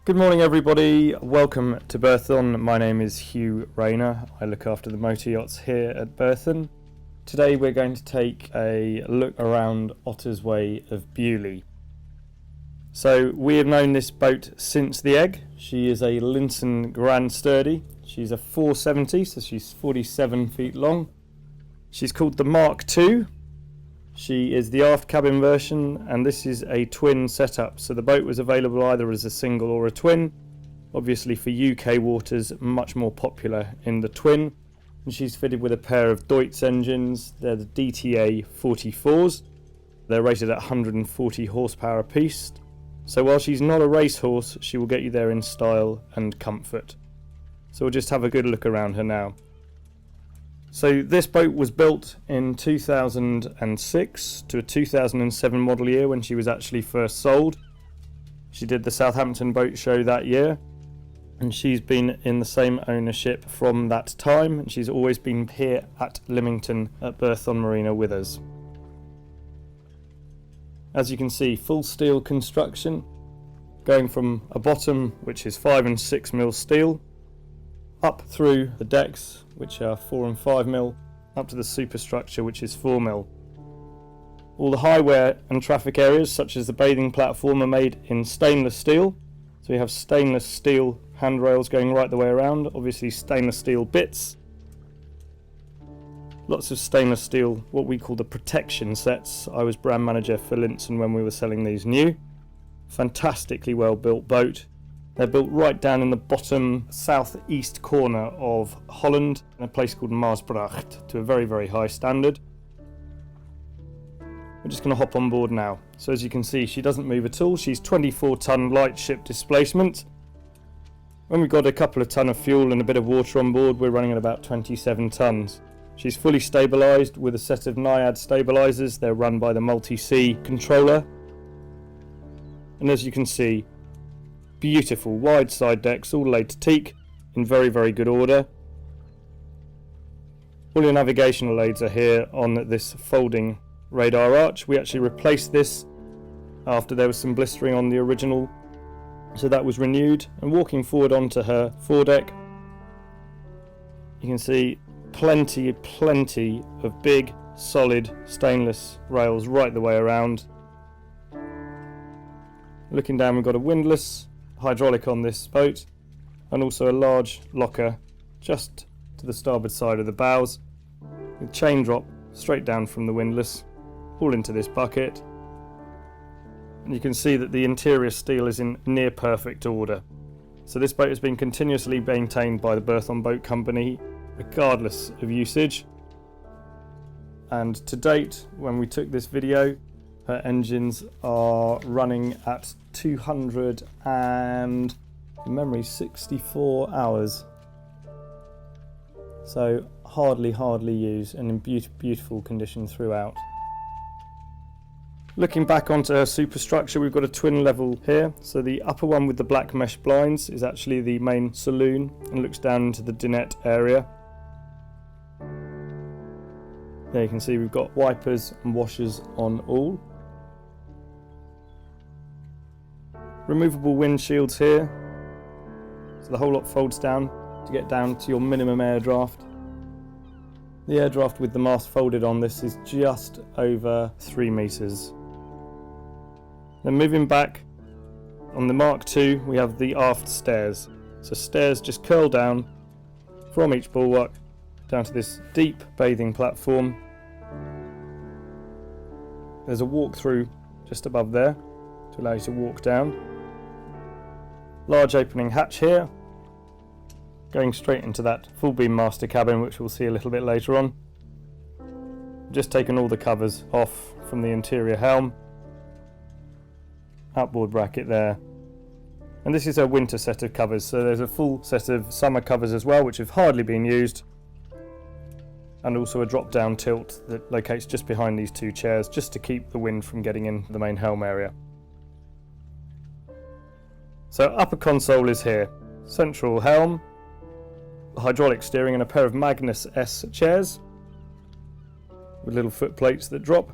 Good morning everybody, welcome to Berthon. My name is Hugh.RAYNER. I look after the motor yachts here at Berthon. Today we're going to take a look around Otter's Way of Beaulieu. So we have known this boat since the egg. She is a Linssen Grand Sturdy. She's a 470, so she's 47 feet long. She's called the Mark II. She is the aft cabin version, and this is a twin setup, so the boat was available either as a single or a twin. Obviously for UK waters, much more popular in the twin, and she's fitted with a pair of Deutz engines. They're the DTA 44s. They're rated at 140 horsepower apiece, so while she's not a racehorse, she will get you there in style and comfort. So we'll just have a good look around her now. So this boat was built in 2006 to a 2007 model year when she was actually first sold. She did the Southampton boat show that year, and she's been in the same ownership from that time, and she's always been here at Lymington at Berthon Marina with us. As you can see, full steel construction, going from a bottom which is 5 and 6 mil steel, up through the decks, which are 4 and 5 mil, up to the superstructure, which is 4 mil. All the highway and traffic areas, such as the bathing platform, are made in stainless steel. So we have stainless steel handrails going right the way around, obviously stainless steel bits. Lots of stainless steel, what we call the protection sets. I was brand manager for Linssen when we were selling these new. Fantastically well built boat. They're built right down in the bottom southeast corner of Holland, in a place called Maasbracht, to a very, very high standard. We're just going to hop on board now. So as you can see, she doesn't move at all. She's 24-ton light ship displacement. When we've got a couple of ton of fuel and a bit of water on board, we're running at about 27 tons. She's fully stabilised with a set of Naiad stabilisers. They're run by the multi-C controller. And as you can see, beautiful wide side decks, all laid to teak in very, very good order. All your navigational aids are here on this folding radar arch. We actually replaced this after there was some blistering on the original, so that was renewed. And walking forward onto her foredeck, you can see plenty of big solid stainless rails right the way around. Looking down, we've got a windlass hydraulic on this boat, and also a large locker just to the starboard side of the bows, with chain drop straight down from the windlass all into this bucket. And you can see that the interior steel is in near perfect order. So this boat has been continuously maintained by the Berthon Boat Company regardless of usage, and to date, when we took this video, her engines are running at 200 and, from memory, 64 hours. So hardly used, and in beautiful condition throughout. Looking back onto her superstructure, we've got a twin level here. So the upper one with the black mesh blinds is actually the main saloon and looks down into the dinette area. There you can see we've got wipers and washers on all. Removable windshields here, so the whole lot folds down to get down to your minimum air draft. The air draft with the mast folded on this is just over 3 meters. Then moving back, on the Mark II we have the aft stairs. So stairs just curl down from each bulwark down to this deep bathing platform. There's a walk-through just above there to allow you to walk down. Large opening hatch here, going straight into that full beam master cabin, which we'll see a little bit later on. Just taken all the covers off from the interior helm. Outboard bracket there. And this is a winter set of covers, so there's a full set of summer covers as well, which have hardly been used. And also a drop down tilt that locates just behind these two chairs, just to keep the wind from getting into the main helm area. So upper console is here, central helm, hydraulic steering and a pair of Magnus S chairs with little foot plates that drop.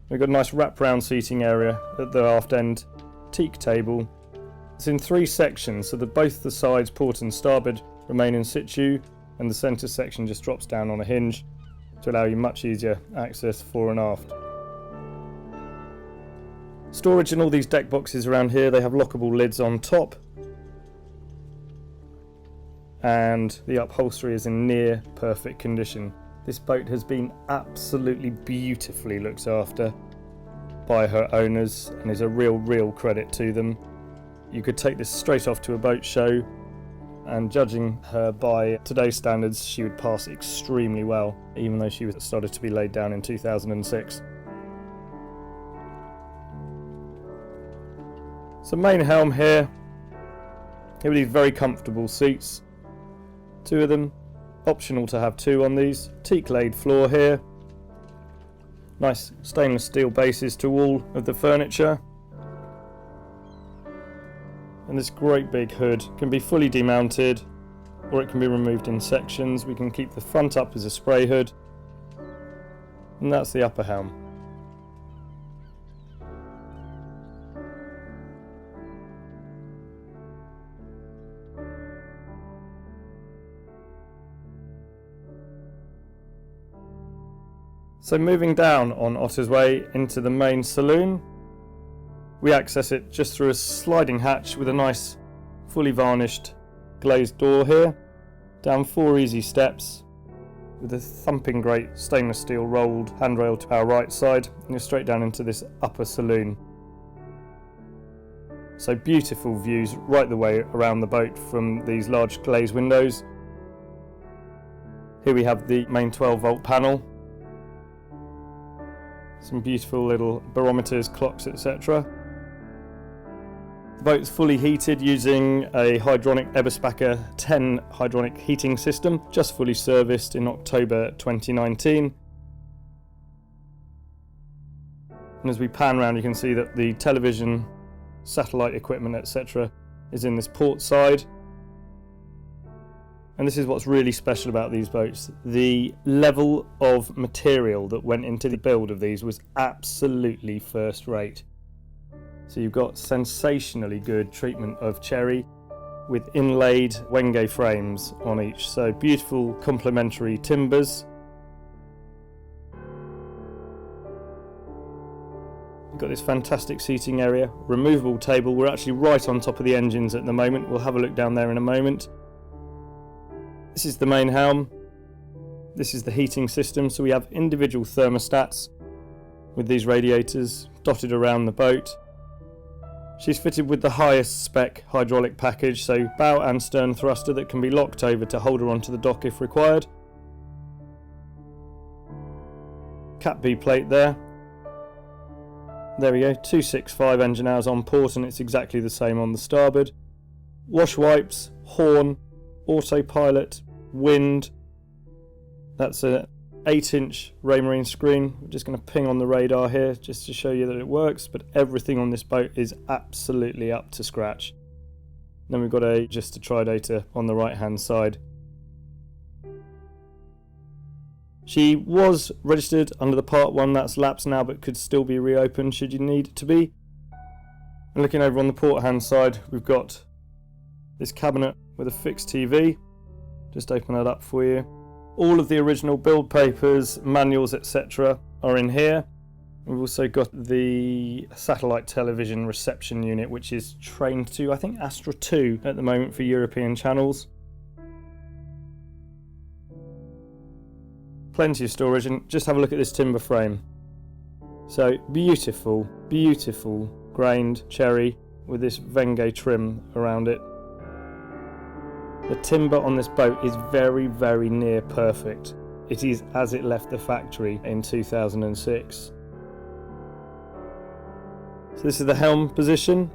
We've got a nice wraparound seating area at the aft end, teak table. It's in 3 sections, so that both the sides, port and starboard, remain in situ, and the centre section just drops down on a hinge to allow you much easier access fore and aft. Storage in all these deck boxes around here, they have lockable lids on top, and the upholstery is in near perfect condition. This boat has been absolutely beautifully looked after by her owners and is a real credit to them. You could take this straight off to a boat show, and judging her by today's standards, she would pass extremely well, even though she was started to be laid down in 2006. So main helm here with these very comfortable seats, 2 of them, optional to have 2 on these. Teak laid floor here, nice stainless steel bases to all of the furniture, and this great big hood can be fully demounted or it can be removed in sections. We can keep the front up as a spray hood, and that's the upper helm. So moving down on Otter's Way into the main saloon, we access it just through a sliding hatch with a nice fully varnished glazed door here, down 4 easy steps with a thumping great stainless steel rolled handrail to our right side, and you're straight down into this upper saloon. So beautiful views right the way around the boat from these large glazed windows. Here we have the main 12-volt panel, some beautiful little barometers, clocks, etc. The boat's fully heated using a hydronic Eberspacher 10 hydronic heating system, just fully serviced in October 2019. And as we pan around, you can see that the television, satellite equipment, etc. is in this port side. And this is what's really special about these boats. The level of material that went into the build of these was absolutely first rate. So you've got sensationally good treatment of cherry with inlaid Wenge frames on each. So beautiful complementary timbers. You've got this fantastic seating area, removable table. We're actually right on top of the engines at the moment. We'll have a look down there in a moment. This is the main helm. This is the heating system, so we have individual thermostats with these radiators dotted around the boat. She's fitted with the highest spec hydraulic package, so bow and stern thruster that can be locked over to hold her onto the dock if required. Cat B plate there. There we go, 265 engine hours on port, and it's exactly the same on the starboard. Wash wipes, horn, autopilot, wind. That's a 8-inch Raymarine screen. We're just going to ping on the radar here just to show you that it works, but everything on this boat is absolutely up to scratch. Then we've got a tridata on the right hand side. She was registered under the Part 1, that's lapsed now, but could still be reopened should you need it to be. And looking over on the port hand side, we've got this cabinet with a fixed TV. Just open that up for you. All of the original build papers, manuals, etc. are in here. We've also got the satellite television reception unit, which is trained to, I think, Astra 2 at the moment for European channels. Plenty of storage, and just have a look at this timber frame. So beautiful, beautiful grained cherry with this Wenge trim around it. The timber on this boat is very near perfect. It is as it left the factory in 2006. So this is the helm position.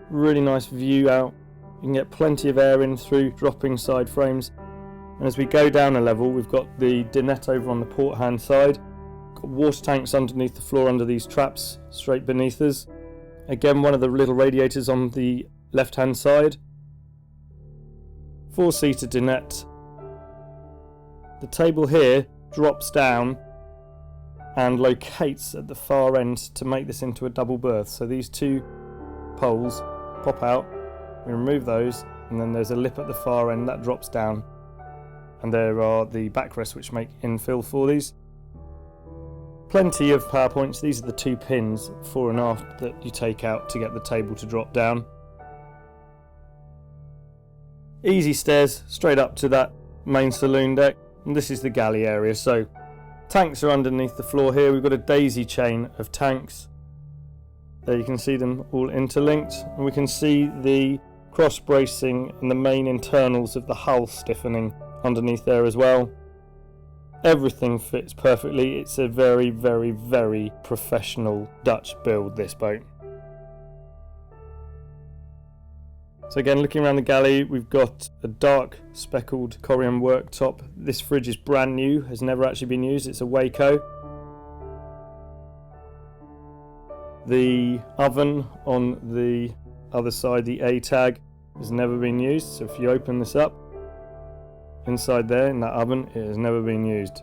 Really nice view out. You can get plenty of air in through dropping side frames. And as we go down a level, we've got the dinette over on the port hand side. Got water tanks underneath the floor under these traps, straight beneath us. Again, one of the little radiators on the left hand side. 4-seater dinette. The table here drops down and locates at the far end to make this into a double berth. So these two poles pop out, we remove those, and then there's a lip at the far end that drops down, and there are the backrests which make infill for these. Plenty of power points. These are the 2 pins, fore and aft, that you take out to get the table to drop down. Easy stairs straight up to that main saloon deck, and this is the galley area. So tanks are underneath the floor here. We've got a daisy chain of tanks. There you can see them all interlinked, and we can see the cross bracing and the main internals of the hull stiffening underneath there as well. Everything fits perfectly. It's a very, very, very professional Dutch build, this boat. So again, looking around the galley, we've got a dark speckled Corian worktop. This fridge is brand new, has never actually been used. It's a Waco. The oven on the other side, the A tag, has never been used. So if you open this up, inside there in that oven, it has never been used.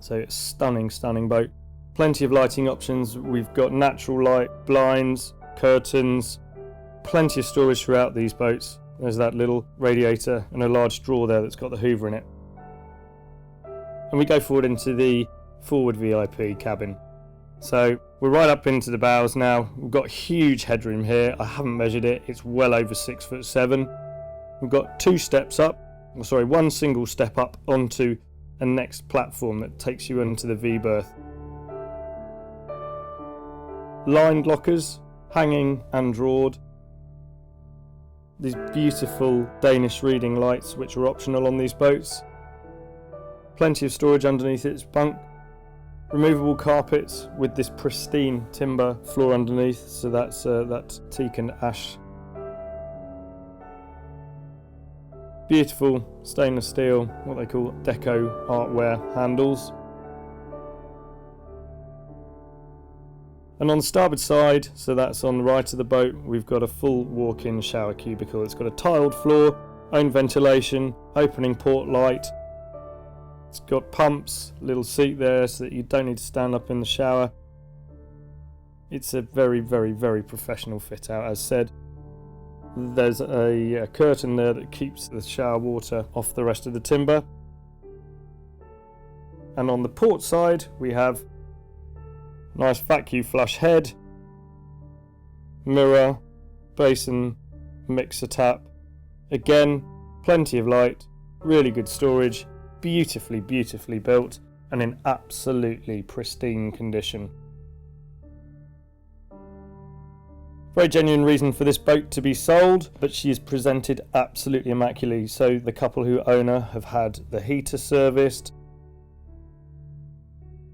So it's stunning, stunning boat. Plenty of lighting options. We've got natural light, blinds, curtains, plenty of storage throughout these boats. There's that little radiator and a large drawer there that's got the Hoover in it. And we go forward into the forward VIP cabin. So we're right up into the bows now. We've got huge headroom here. I haven't measured it. It's well over 6'7". We've got 2 steps up. One single step up onto a next platform that takes you into the V berth. Lined lockers, hanging and drawed. These beautiful Danish reading lights which are optional on these boats. Plenty of storage underneath its bunk. Removable carpets with this pristine timber floor underneath, so that's that teak and ash. Beautiful stainless steel, what they call deco artware handles. And on the starboard side, so that's on the right of the boat, we've got a full walk-in shower cubicle. It's got a tiled floor, own ventilation, opening port light. It's got pumps, little seat there so that you don't need to stand up in the shower. It's a very, very, very professional fit out, as said. There's a curtain there that keeps the shower water off the rest of the timber. And on the port side we have nice vacuum flush head, mirror, basin, mixer tap. Again, plenty of light, really good storage, beautifully, beautifully built, and in absolutely pristine condition. Very genuine reason for this boat to be sold, but she is presented absolutely immaculately. So the couple who own her have had the heater serviced,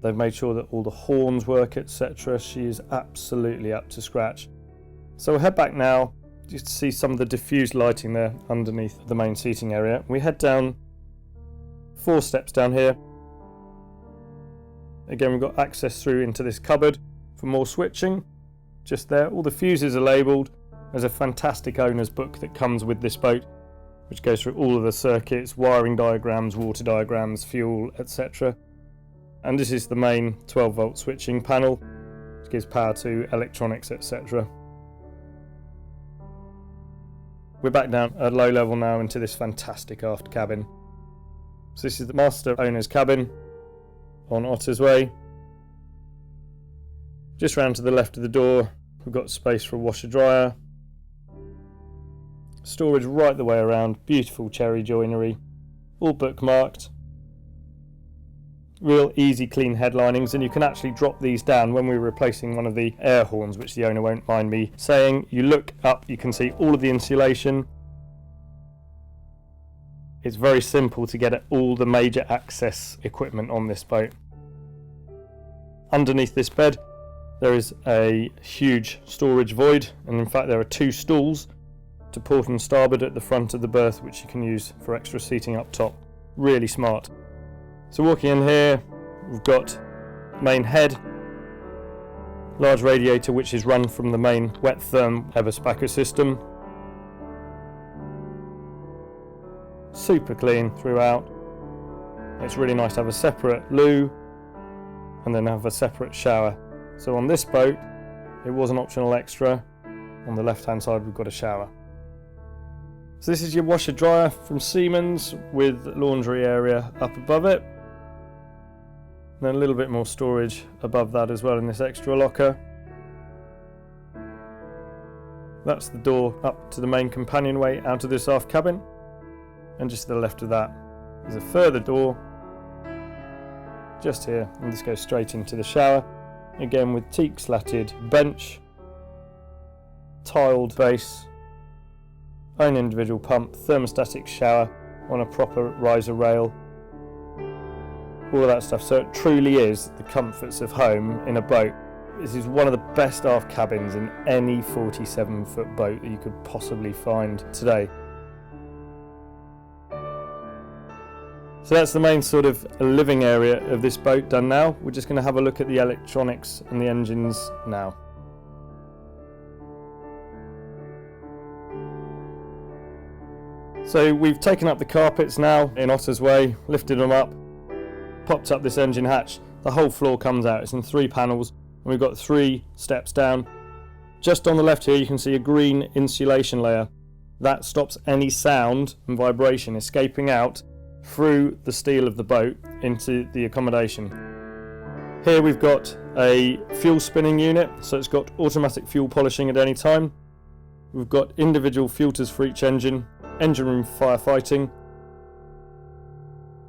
they've made sure that all the horns work, etc. She is absolutely up to scratch. So we'll head back now just to see some of the diffused lighting there underneath the main seating area. We head down 4 steps down here. Again, we've got access through into this cupboard for more switching. Just there, all the fuses are labelled. There's a fantastic owner's book that comes with this boat, which goes through all of the circuits, wiring diagrams, water diagrams, fuel, etc. And this is the main 12-volt switching panel, which gives power to electronics, etc. We're back down at low level now into this fantastic aft cabin. So this is the master owner's cabin on OTTERS Way. Just round to the left of the door, we've got space for a washer dryer. Storage right the way around, beautiful cherry joinery, all bookmarked. Real easy clean headlinings, and you can actually drop these down when we're replacing one of the air horns, which the owner won't mind me saying. You look up, you can see all of the insulation. It's very simple to get at all the major access equipment on this boat. Underneath this bed there is a huge storage void, and in fact there are 2 stools to port and starboard at the front of the berth, which you can use for extra seating up top. Really smart. So walking in here, we've got main head, large radiator which is run from the main wet therm Everspacker system. super clean throughout. It's really nice to have a separate loo and then have a separate shower. So on this boat, it was an optional extra. On the left hand side, we've got a shower. So this is your washer dryer from Siemens with laundry area up above it. And then a little bit more storage above that as well in this extra locker. That's the door up to the main companionway out of this aft cabin. And just to the left of that is a further door just here, and this goes straight into the shower, again with teak slatted bench, tiled base, own individual pump, thermostatic shower on a proper riser rail, all of that stuff. So it truly is the comforts of home in a boat. This is one of the best aft cabins in any 47-foot boat that you could possibly find today. So that's the main sort of living area of this boat done now. We're just going to have a look at the electronics and the engines now. So we've taken up the carpets now in Otter's way, lifted them up, popped up this engine hatch. The whole floor comes out. It's in 3 panels and we've got 3 steps down. Just on the left here you can see a green insulation layer. That stops any sound and vibration escaping out through the steel of the boat into the accommodation. Here we've got a fuel spinning unit, so it's got automatic fuel polishing at any time. We've got individual filters for each engine room firefighting.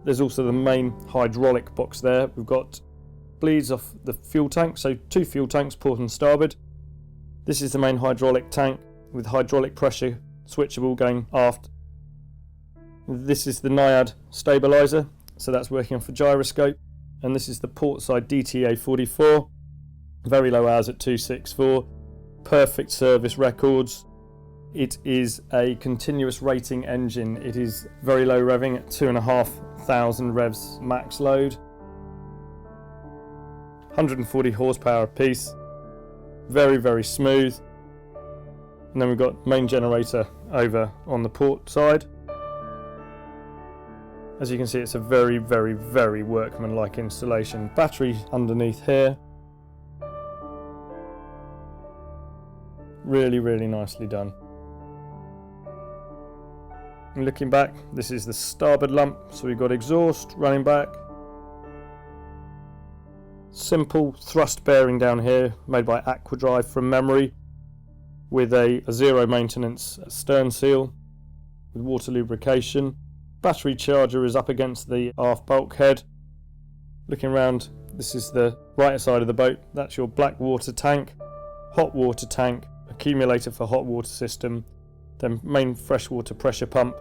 There's also the main hydraulic box there. We've got bleeds off the fuel tank, so 2 fuel tanks, port and starboard. This is the main hydraulic tank with hydraulic pressure switchable going aft. This is the Naiad stabiliser, so that's working off a gyroscope, and this is the port side DTA 44, very low hours at 264, perfect service records. It is a continuous rating engine. It is very low revving at 2,500 revs max load, 140 horsepower apiece, very smooth. And then we've got main generator over on the port side. As you can see, it's a very workmanlike installation. Battery underneath here. Really nicely done. And looking back, this is the starboard lump, so we've got exhaust running back. Simple thrust bearing down here, made by Aquadrive from memory, with a 0 maintenance stern seal with water lubrication. Battery charger is up against the aft bulkhead. Looking around, this is the right side of the boat. That's your black water tank, hot water tank, accumulator for hot water system, then main freshwater pressure pump,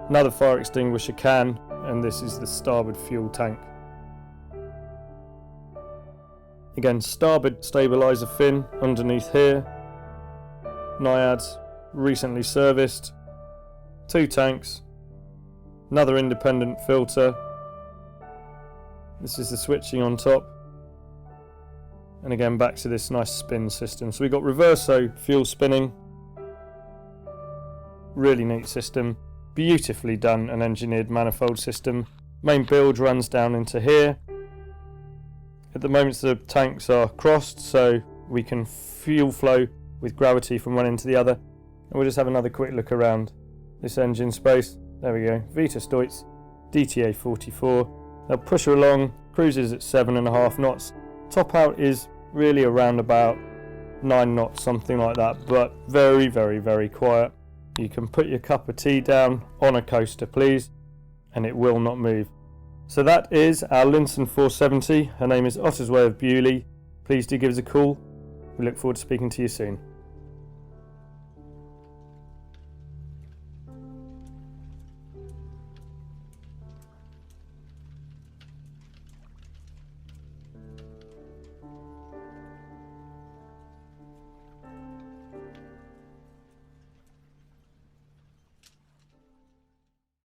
another fire extinguisher can, and this is the starboard fuel tank. Again, starboard stabiliser fin underneath here. Naiads, recently serviced. 2 tanks. Another independent filter. This is the switching on top. And again, back to this nice spin system. So we've got reverso fuel spinning. Really neat system. Beautifully done and engineered manifold system. Main bilge runs down into here. At the moment the tanks are crossed, so we can fuel flow with gravity from one end to the other. And we'll just have another quick look around this engine space. There we go, Vitus Deutz DTA 44. They'll push her along, cruises at 7.5 knots. Top out is really around about 9 knots, something like that, but very quiet. You can put your cup of tea down on a coaster, please, and it will not move. So that is our Linssen 470. Her name is Otter's Way of Bewley. Please do give us a call. We look forward to speaking to you soon.